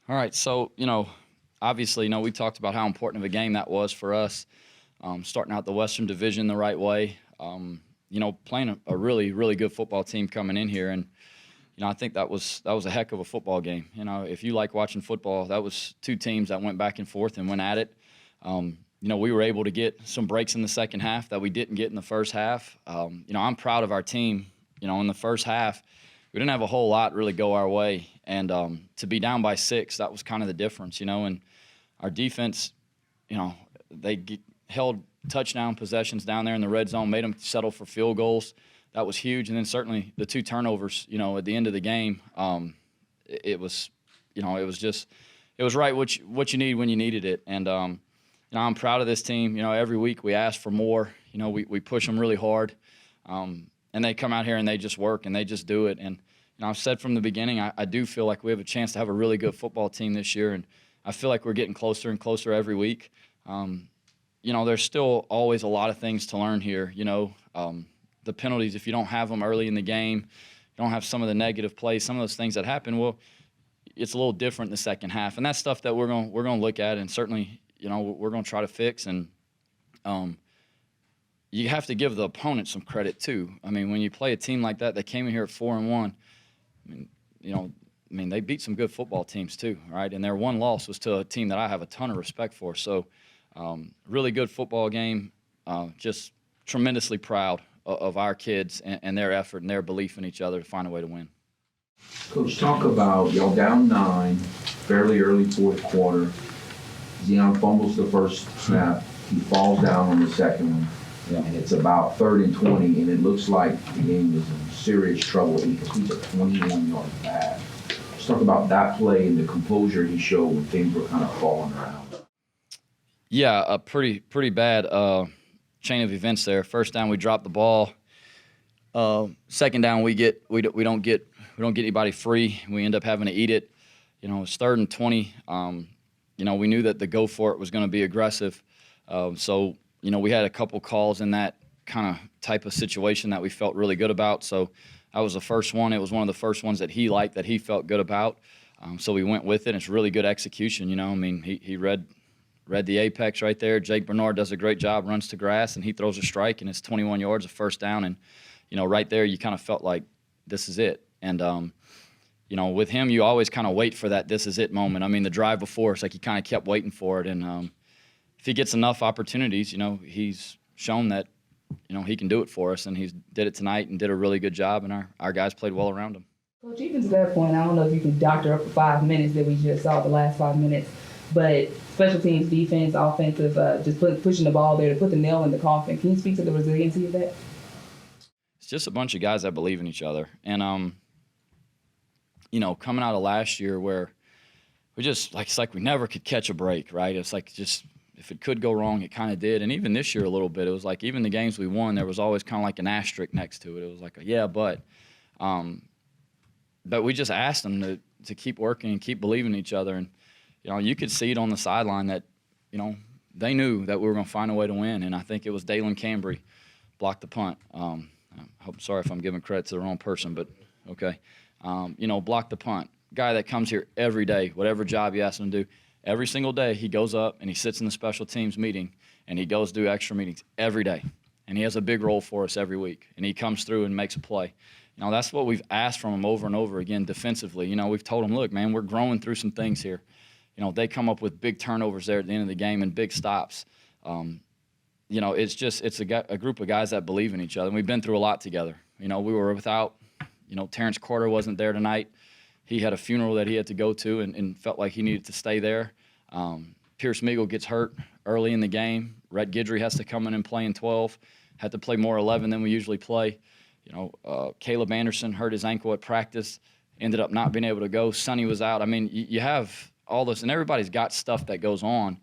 All right, so, obviously, we talked about how important of a game that was for us, starting out the Western Division the right way, playing a really, really good football team coming in here. And, I think that was a heck of a football game. If you like watching football, that was two teams that went back and forth and went at it. We were able to get some breaks in the second half that we didn't get in the first half. I'm proud of our team. In the first half, we didn't have a whole lot really go our way. And to be down by 6, that was kind of the difference, And our defense, held touchdown possessions down there in the red zone, made them settle for field goals. That was huge. And then certainly the 2 turnovers, at the end of the game, it was, it was right what you need when you needed it. And, I'm proud of this team. Every week we ask for more. We push them really hard. And they come out here and they just work and they just do it. And, I've said from the beginning, I do feel like we have a chance to have a really good football team this year, and I feel like we're getting closer and closer every week. There's still always a lot of things to learn here. The penalties, if you don't have them early in the game, you don't have some of the negative plays, some of those things that happen, well, it's a little different in the second half. And that's stuff that we're going to look at, and certainly, we're going to try to fix. And you have to give the opponent some credit too. I mean, when you play a team like that came in here at 4-1, they beat some good football teams too, right? And their one loss was to a team that I have a ton of respect for. So, really good football game. Just tremendously proud of our kids and their effort and their belief in each other to find a way to win. Coach, talk about y'all down 9, fairly early fourth quarter. Zion fumbles the first snap. He falls down on the second one. Yeah. And it's about 3rd and 20, and it looks like the game is in serious trouble because he's a 21-yard pass. Let's talk about that play and the composure he showed when things were kind of falling around. Yeah, a pretty bad chain of events there. First down, we drop the ball. Second down, we don't get anybody free. We end up having to eat it. It's 3rd and 20. We knew that the go for it was going to be aggressive. So we had a couple calls in that kind of type of situation that we felt really good about. So that was the first one. It was one of the first ones that he liked, that he felt good about. So we went with it. It's really good execution. He read the apex right there. Jake Bernard does a great job, runs to grass, and he throws a strike, and it's 21 yards, a first down. And, right there you kind of felt like this is it. And, with him, you always kind of wait for that this is it moment. The drive before, it's like you kind of kept waiting for it. And if he gets enough opportunities, he's shown that, he can do it for us. And he did it tonight and did a really good job, and our guys played well around him. Coach, even to that point, I don't know if you can doctor up the 5 minutes that we just saw, the last 5 minutes, but special teams, defense, offensive, just pushing the ball there to put the nail in the coffin. Can you speak to the resiliency of that? It's just a bunch of guys that believe in each other. And, coming out of last year where we just, it's like we never could catch a break, right? It's like just if it could go wrong, it kind of did. And even this year a little bit, it was like even the games we won, there was always kind of like an asterisk next to it. It was like, but we just asked them to keep working and keep believing in each other. And, you could see it on the sideline that, they knew that we were going to find a way to win. And I think it was Dalen Cambry blocked the punt. Sorry if I'm giving credit to the wrong person, but okay. Blocked the punt. Guy that comes here every day, whatever job you ask him to do, every single day he goes up and he sits in the special teams meeting and he goes do extra meetings every day. And he has a big role for us every week. And he comes through and makes a play. That's what we've asked from him over and over again defensively. We've told him, look, man, we're growing through some things here. They come up with big turnovers there at the end of the game and big stops. It's a group of guys that believe in each other. And we've been through a lot together. We were without, Terrence Carter wasn't there tonight. He had a funeral that he had to go to and felt like he needed to stay there. Pierce Meagle gets hurt early in the game. Rhett Guidry has to come in and play in 12. Had to play more 11 than we usually play. Caleb Anderson hurt his ankle at practice, ended up not being able to go. Sonny was out. You have all this, and everybody's got stuff that goes on.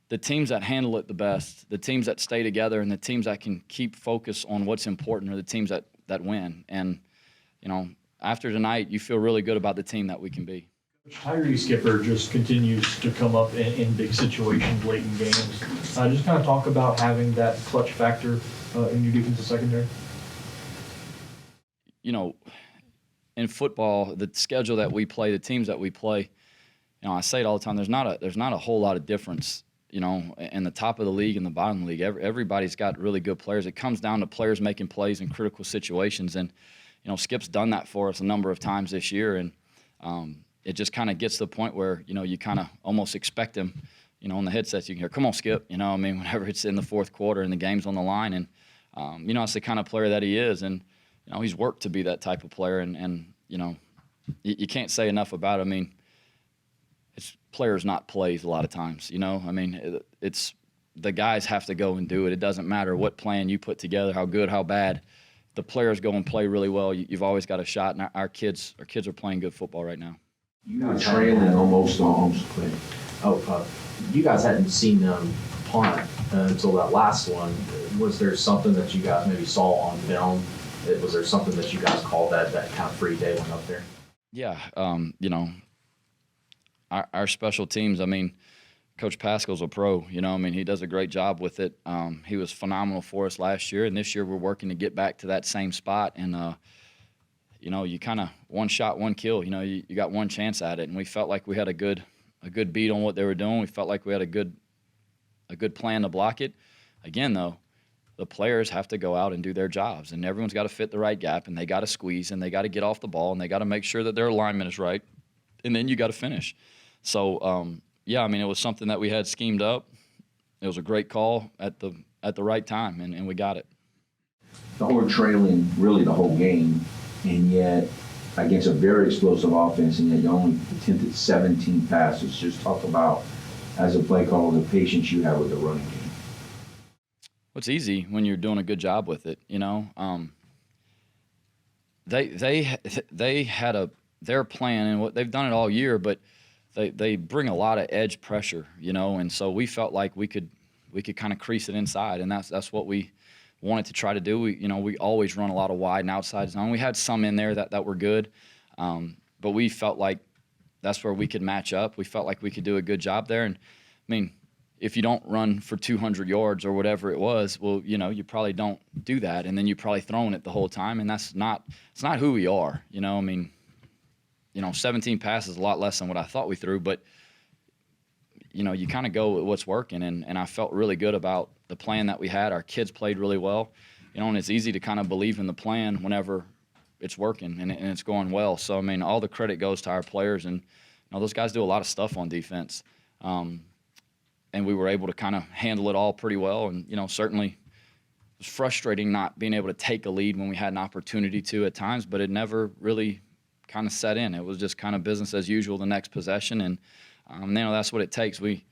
The teams that handle it the best, the teams that stay together, and the teams that can keep focus on what's important are the teams that win. And, after tonight, you feel really good about the team that we can be. Tyree Skipper just continues to come up in big situations late in games. Just kind of talk about having that clutch factor in your defensive secondary. In football, the schedule that we play, the teams that we play, I say it all the time. There's not a whole lot of difference, in the top of the league and the bottom of the league. Everybody's got really good players. It comes down to players making plays in critical situations, and Skip's done that for us a number of times this year, and it just kind of gets to the point where you kind of almost expect him. On the headsets you can hear, "Come on, Skip!" Whenever it's in the fourth quarter and the game's on the line, and it's the kind of player that he is, and he's worked to be that type of player, and you can't say enough about it. It's players, not plays, a lot of times. It's the guys have to go and do it. It doesn't matter what plan you put together, how good, how bad. The players go and play really well. You've always got a shot, and our kids are playing good football right now. You were trailing almost. You guys hadn't seen them punt until that last one. Was there something that you guys maybe saw on film? Was there something that you guys called that kind of free day went up there? Yeah, our special teams, Coach Pascal's a pro, he does a great job with it. He was phenomenal for us last year, and this year we're working to get back to that same spot. And, you kind of one shot, one kill, you got one chance at it. And we felt like we had a good beat on what they were doing. We felt like we had a good plan to block it. Again, though, the players have to go out and do their jobs, and everyone's got to fit the right gap, and they got to squeeze, and they got to get off the ball, and they got to make sure that their alignment is right, and then you got to finish. So, it was something that we had schemed up. It was a great call at the right time, and we got it. Y'all were trailing really the whole game, and yet against a very explosive offense, and yet you only attempted 17 passes. Just talk about, as a play caller, the patience you have with the running game. Well, it's easy when you're doing a good job with it. They had their plan, and what they've done it all year, but they bring a lot of edge pressure, and so we felt like we could kind of crease it inside, and that's what we wanted to try to do. We always run a lot of wide and outside zone. We had some in there that were good, but we felt like that's where we could match up. We felt like we could do a good job there, and if you don't run for 200 yards or whatever it was, well, you probably don't do that, and then you're probably throwing it the whole time, and it's not who we are. 17 passes is a lot less than what I thought we threw, but you kind of go with what's working, and I felt really good about the plan that we had. Our kids played really well, and it's easy to kind of believe in the plan whenever it's working and it's going well. So, all the credit goes to our players, and those guys do a lot of stuff on defense. And we were able to kind of handle it all pretty well. And, certainly it was frustrating not being able to take a lead when we had an opportunity to at times, but it never really kind of set in. It was just kind of business as usual the next possession. And, that's what it takes. We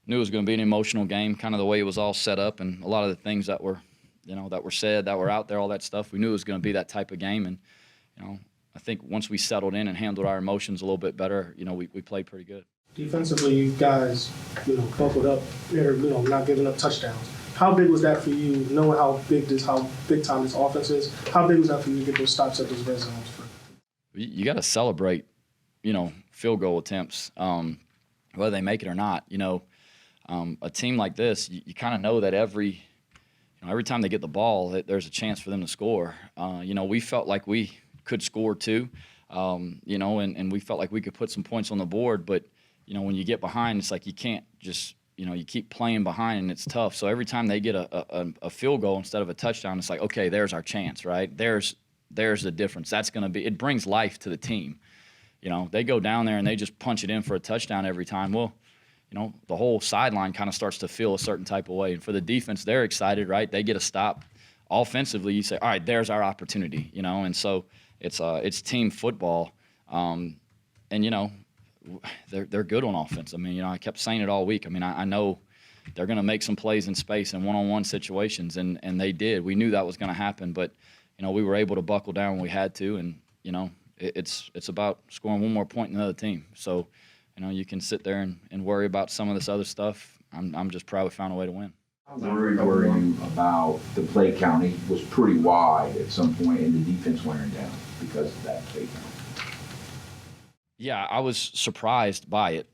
knew it was going to be an emotional game, kind of the way it was all set up, and a lot of the things that were, that were said, that were out there, all that stuff. We knew it was going to be that type of game. And, I think once we settled in and handled our emotions a little bit better, we played pretty good. Defensively, you guys, buckled up, not giving up touchdowns. How big was that for you, knowing how big time this offense is? How big was that for you to get those stops at those red zones? You got to celebrate, field goal attempts, whether they make it or not. A team like this, you kind of know that every time they get the ball, that there's a chance for them to score. We felt like we could score too, and we felt like we could put some points on the board, but when you get behind, it's like you can't just, you keep playing behind, and it's tough. So every time they get a field goal instead of a touchdown, it's like, okay, there's our chance, right? There's the difference. That's going to be – it brings life to the team. They go down there and they just punch it in for a touchdown every time. Well, the whole sideline kind of starts to feel a certain type of way. And for the defense, they're excited, right? They get a stop. Offensively, you say, all right, there's our opportunity, and so it's team football. They're good on offense. I kept saying it all week. I know they're going to make some plays in space and one-on-one situations, and they did. We knew that was going to happen, but we were able to buckle down when we had to, and it's about scoring one more point than the other team. So you can sit there and worry about some of this other stuff. I'm just proud we found a way to win. How worried were you about the play count? It was pretty wide at some point, and the defense wearing down because of that play count. Yeah, I was surprised by it,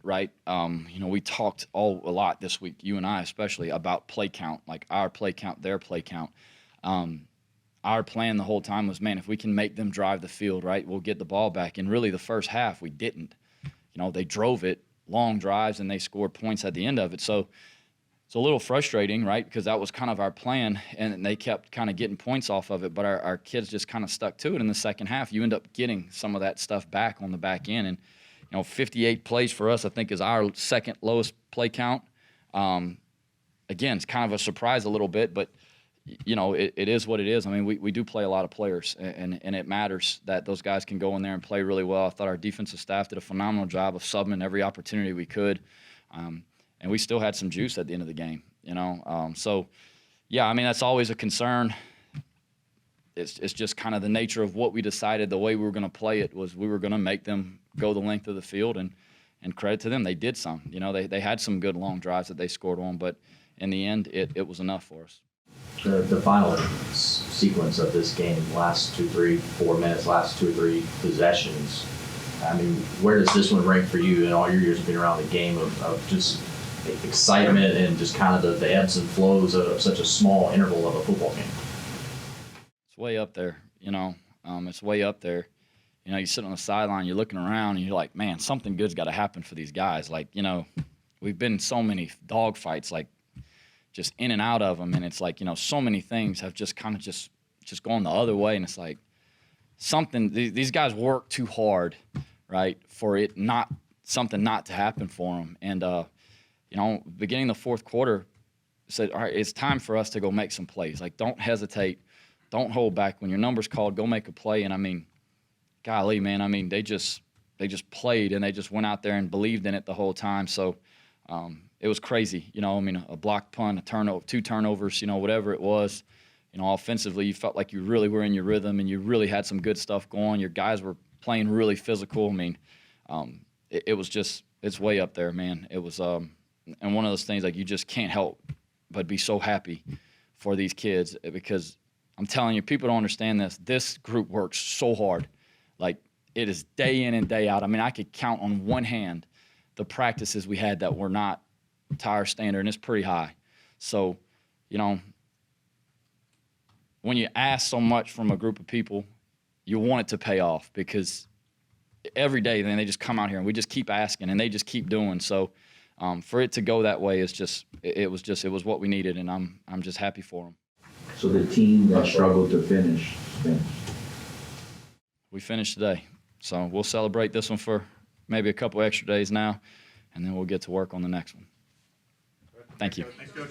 right? We talked a lot this week, you and I especially, about play count, like our play count, their play count. Our plan the whole time was, man, if we can make them drive the field, right, we'll get the ball back. And really the first half we didn't. they drove it, long drives, and they scored points at the end of it. So it's a little frustrating, right? Because that was kind of our plan, and they kept kind of getting points off of it, but our kids just kind of stuck to it in the second half. You end up getting some of that stuff back on the back end, and 58 plays for us, I think, is our second lowest play count. Again, it's kind of a surprise a little bit, but it is what it is. I mean, we do play a lot of players, and it matters that those guys can go in there and play really well. I thought our defensive staff did a phenomenal job of subbing every opportunity we could. And we still had some juice at the end of the game, So, yeah, I mean, that's always a concern. It's just kind of the nature of what we decided. The way we were going to play it was we were going to make them go the length of the field, and credit to them, they did some. They had some good long drives that they scored on, but in the end, it was enough for us. The final sequence of this game, last 2, 3, 4 minutes, last 2 or 3 possessions, I mean, where does this one rank for you in all your years of being around the game of just excitement and just kind of the ebbs and flows of such a small interval of a football game? It's way up there, it's way up there. You sit on the sideline, you're looking around, and you're like, man, something good's got to happen for these guys. Like, we've been in so many dog fights, like just in and out of them, and it's like, so many things have just kind of just gone the other way, and it's like these guys work too hard, right, for it not to happen for them. And beginning the fourth quarter, said, all right, it's time for us to go make some plays. Like, don't hesitate, don't hold back. When your number's called, go make a play. And I mean, golly, man, I mean, they just played, and they just went out there and believed in it the whole time. So it was crazy, a blocked punt, a turnover, 2 turnovers, whatever it was. Offensively, you felt like you really were in your rhythm, and you really had some good stuff going. Your guys were playing really physical. I mean, it's way up there, man. It was, and one of those things, like, you just can't help but be so happy for these kids, because I'm telling you, people don't understand this. This group works so hard. Like, it is day in and day out. I mean, I could count on one hand the practices we had that were not to our standard, and it's pretty high. So, when you ask so much from a group of people, you want it to pay off, because every day then they just come out here and we just keep asking and they just keep doing. So for it to go that way is it was what we needed, and I'm just happy for them. So the team that struggled to finish. We finished today, so we'll celebrate this one for maybe a couple extra days now, and then we'll get to work on the next one. Thank you. Thanks, Coach.